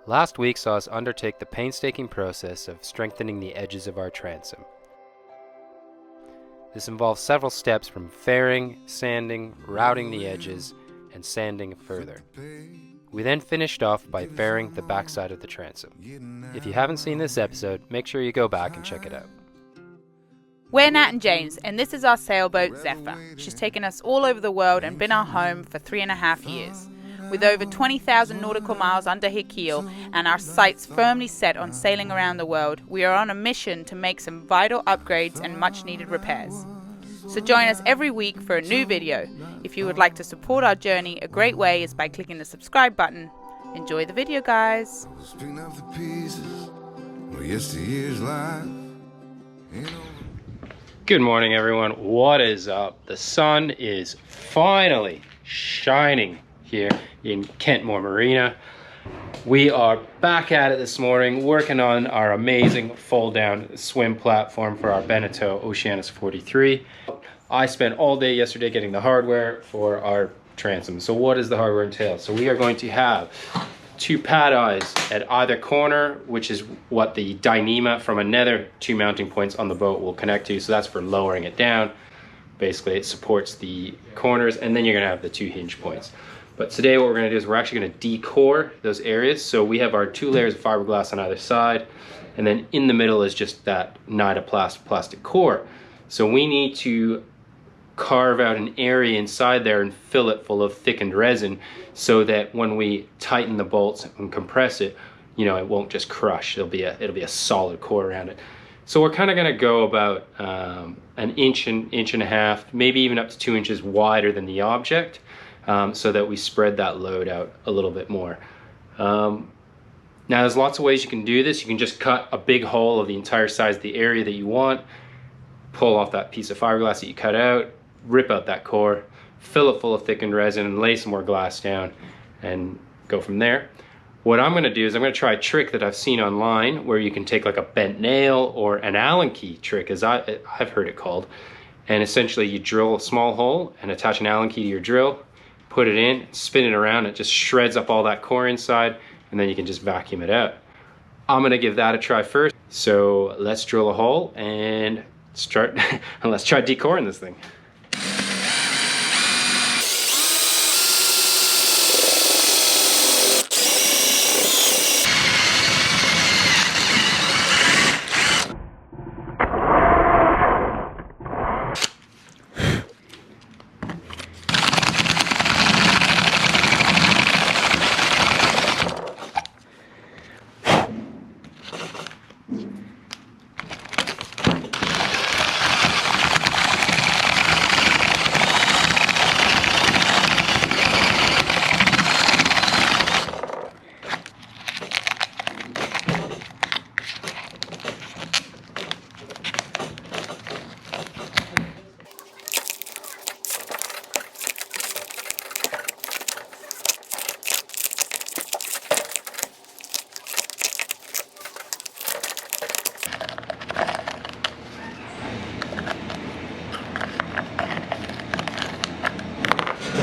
Last week saw us undertake the painstaking process of strengthening the edges of our transom. This involves several steps from fairing, sanding, routing the edges, and sanding further. We then finished off by fairing the backside of the transom. If you haven't seen this episode, make sure you go back and check it out. We're Nat and James, and this is our sailboat Zephyr. She's taken us all over the world and been our home for 3.5 years. With over 20,000 nautical miles under her keel and our sights firmly set on sailing around the world, we are on a mission to make some vital upgrades and much needed repairs. So join us every week for a new video. If you would like to support our journey, a great way is by clicking the subscribe button. Enjoy the video, guys. Good morning, everyone. What is up? The sun is finally shining here in Kentmore Marina. We are back at it this morning, working on our amazing fold-down swim platform for our Beneteau Oceanus 43. I spent all day yesterday getting the hardware for our transom. So what does the hardware entail? So we are going to have 2 pad eyes at either corner, which is what the Dyneema from another 2 mounting points on the boat will connect to. So that's for lowering it down. Basically, it supports the corners, and then you're gonna have the 2 hinge points. But today what we're gonna do is we're actually gonna decore those areas. So we have our 2 layers of fiberglass on either side, and then in the middle is just that Nydaplast plastic core. So we need to carve out an area inside there and fill it full of thickened resin so that when we tighten the bolts and compress it, you know, it won't just crush. It'll be a solid core around it. So we're kind of gonna go about an inch and a half, maybe even up to 2 inches wider than the object, so that we spread that load out a little bit more. Now there's lots of ways you can do this. You can just cut a big hole of the entire size of the area that you want, pull off that piece of fiberglass that you cut out, rip out that core, fill it full of thickened resin, and lay some more glass down and go from there. What I'm gonna do is I'm gonna try a trick that I've seen online where you can take like a bent nail or an Allen key trick, as I've heard it called, and essentially you drill a small hole and attach an Allen key to your drill, put it in, spin it around, it just shreds up all that core inside, and then you can just vacuum it out. I'm gonna give that a try first. So let's drill a hole and start, and let's try decoring this thing.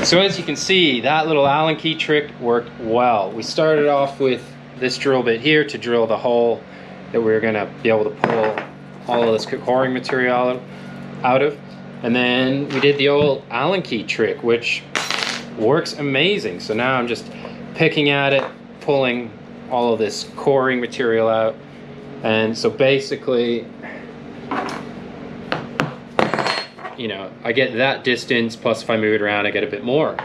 So as you can see, that little Allen key trick worked well. We started off with this drill bit here to drill the hole that we were gonna be able to pull all of this coring material out of. And then we did the old Allen key trick, which works amazing. So now I'm just picking at it, pulling all of this coring material out. And so basically, you know, I get that distance, plus if I move it around, I get a bit more.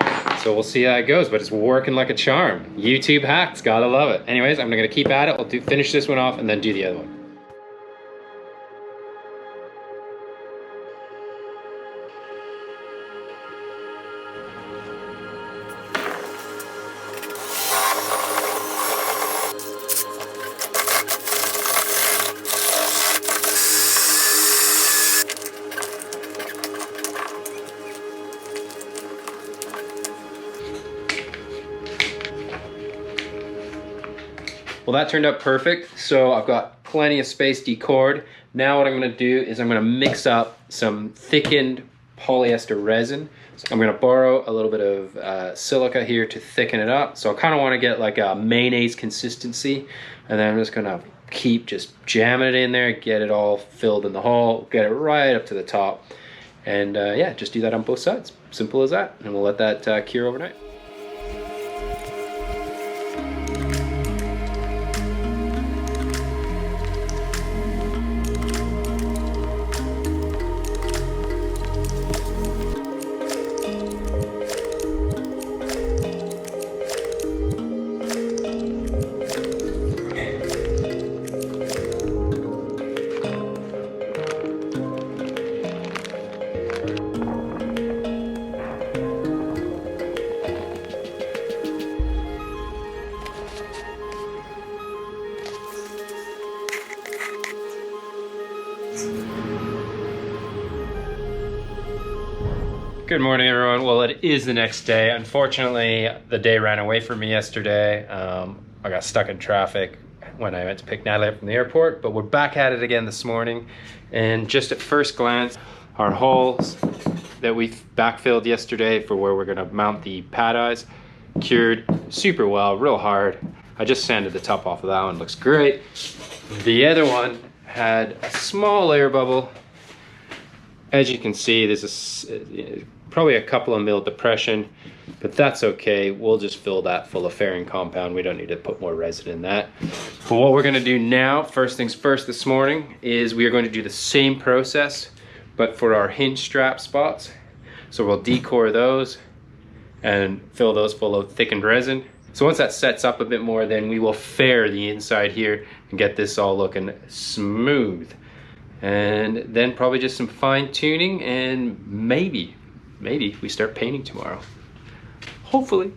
So we'll see how it goes, but it's working like a charm. YouTube hacks, gotta love it. Anyways, I'm gonna keep at it. I'll finish this one off and then do the other one. Well, that turned out perfect. So I've got plenty of space decored. Now what I'm gonna do is I'm gonna mix up some thickened polyester resin. So I'm gonna borrow a little bit of silica here to thicken it up. So I kind of want to get like a mayonnaise consistency, and then I'm just gonna keep just jamming it in there, get it all filled in the hole, get it right up to the top, and yeah, just do that on both sides. Simple as that, and we'll let that cure overnight. Good morning, everyone. Well, it is the next day. Unfortunately, the day ran away from me yesterday. I got stuck in traffic when I went to pick Natalie up from the airport, but we're back at it again this morning. And just at first glance, our holes that we backfilled yesterday for where we're gonna mount the pad eyes cured super well, real hard. I just sanded the top off of that one, looks great. The other one had a small air bubble. As you can see, there's probably a couple of mil depression, but that's okay. We'll just fill that full of fairing compound. We don't need to put more resin in that. But what we're gonna do now, first things first this morning, is we are going to do the same process, but for our hinge strap spots. So we'll decore those and fill those full of thickened resin. So once that sets up a bit more, then we will fair the inside here and get this all looking smooth. And then probably just some fine tuning, and maybe we start painting tomorrow. Hopefully.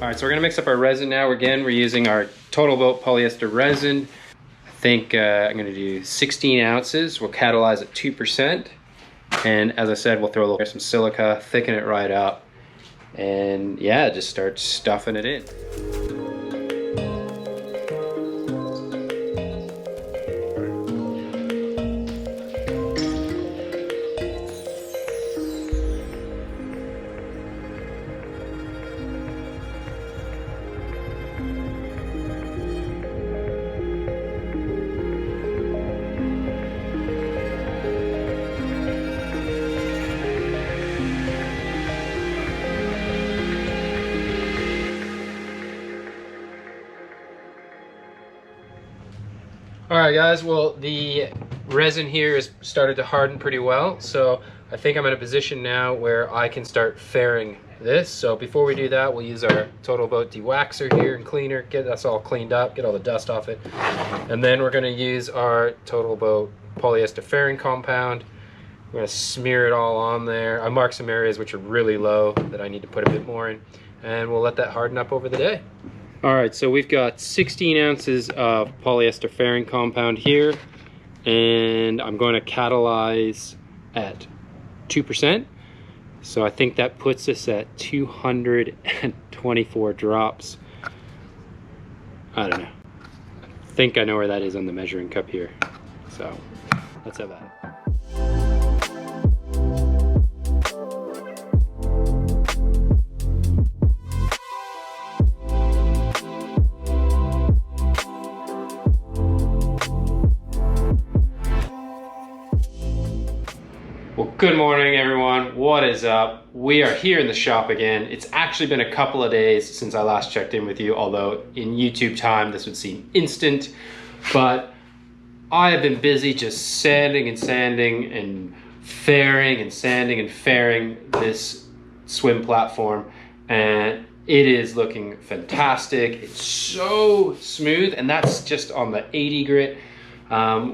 All right, so we're gonna mix up our resin now. Again, we're using our Total Boat polyester resin. I think I'm gonna do 16 ounces. We'll catalyze at 2%. And as I said, we'll throw a little some silica, thicken it right up, and yeah, just start stuffing it in. All right, guys, well, the resin here has started to harden pretty well, so I think I'm in a position now where I can start fairing this. So before we do that, we'll use our Total Boat dewaxer here and cleaner, get us all cleaned up, get all the dust off it. And then we're gonna use our Total Boat polyester fairing compound. We're gonna smear it all on there. I marked some areas which are really low that I need to put a bit more in, and we'll let that harden up over the day. All right, so we've got 16 ounces of polyester fairing compound here, and I'm going to catalyze at 2%. So I think that puts us at 224 drops. I don't know. I think I know where that is on the measuring cup here. So let's have that. Well, good morning, everyone. What is up? We are here in the shop again. It's actually been a couple of days since I last checked in with you, although in YouTube time this would seem instant, but I have been busy just sanding and sanding and fairing and sanding and fairing this swim platform, and it is looking fantastic. It's so smooth, and that's just on the 80 grit.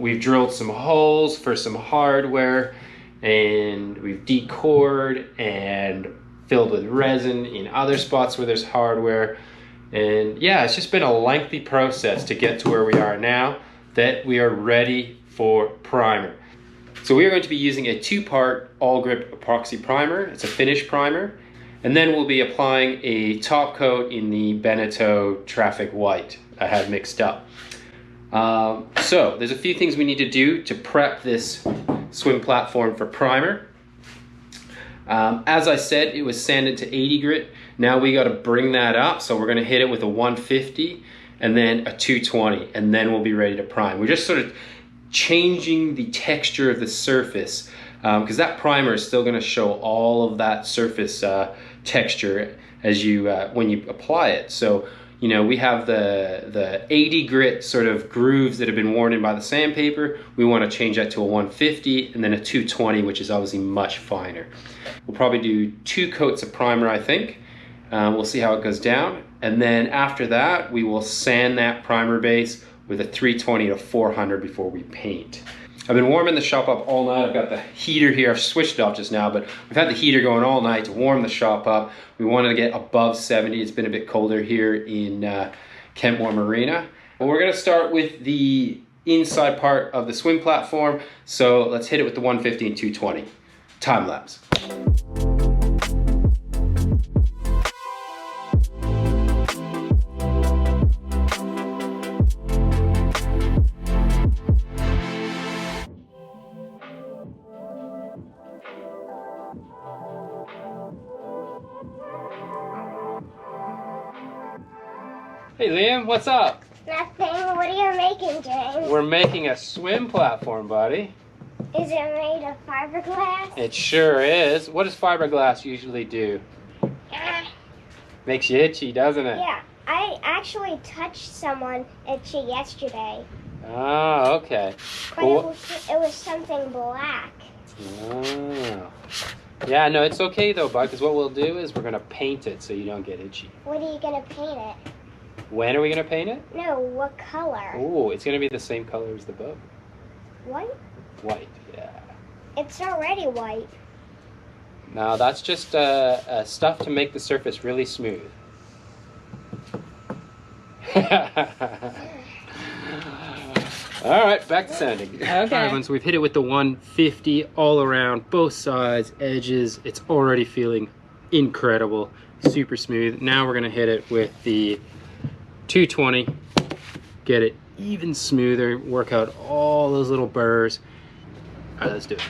We've drilled some holes for some hardware, and we've decored and filled with resin in other spots where there's hardware. And yeah, it's just been a lengthy process to get to where we are now that we are ready for primer. So we are going to be using a 2-part all grip epoxy primer. It's a finish primer. And then we'll be applying a top coat in the Beneteau Traffic White I had mixed up. So there's a few things we need to do to prep this swim platform for primer. As I said, it was sanded to 80 grit. Now we got to bring that up. So we're going to hit it with a 150 and then a 220, and then we'll be ready to prime. We're just sort of changing the texture of the surface because that primer is still going to show all of that surface texture as you when you apply it. So you know, we have the 80 grit sort of grooves that have been worn in by the sandpaper. We want to change that to a 150 and then a 220, which is obviously much finer. We'll probably do 2 coats of primer, I think. We'll see how it goes down. And then after that, we will sand that primer base with a 320 to 400 before we paint. I've been warming the shop up all night. I've got the heater here. I've switched it off just now, but we've had the heater going all night to warm the shop up. We wanted to get above 70. It's been a bit colder here in Kentmore Marina. Well, we're gonna start with the inside part of the swim platform. So let's hit it with the 150 and 220. Time lapse. Hey Liam, what's up? Nothing. What are you making, James? We're making a swim platform, buddy. Is it made of fiberglass? It sure is. What does fiberglass usually do? Makes you itchy, doesn't it? Yeah. I actually touched someone itchy yesterday. Oh, okay. But Well, it was something black. oh. Yeah, no, it's okay though, bud, because what we'll do is we're going to paint it so you don't get itchy. What are you going to paint it? When are we going to paint it? No, what color? Oh, it's going to be the same color as the boat. White? White, yeah. It's already white. Now that's just stuff to make the surface really smooth. All right, back to sanding. Okay. All right, so we've hit it with the 150 all around, both sides, edges. It's already feeling incredible, super smooth. Now we're gonna hit it with the 220, get it even smoother, work out all those little burrs. All right, let's do it.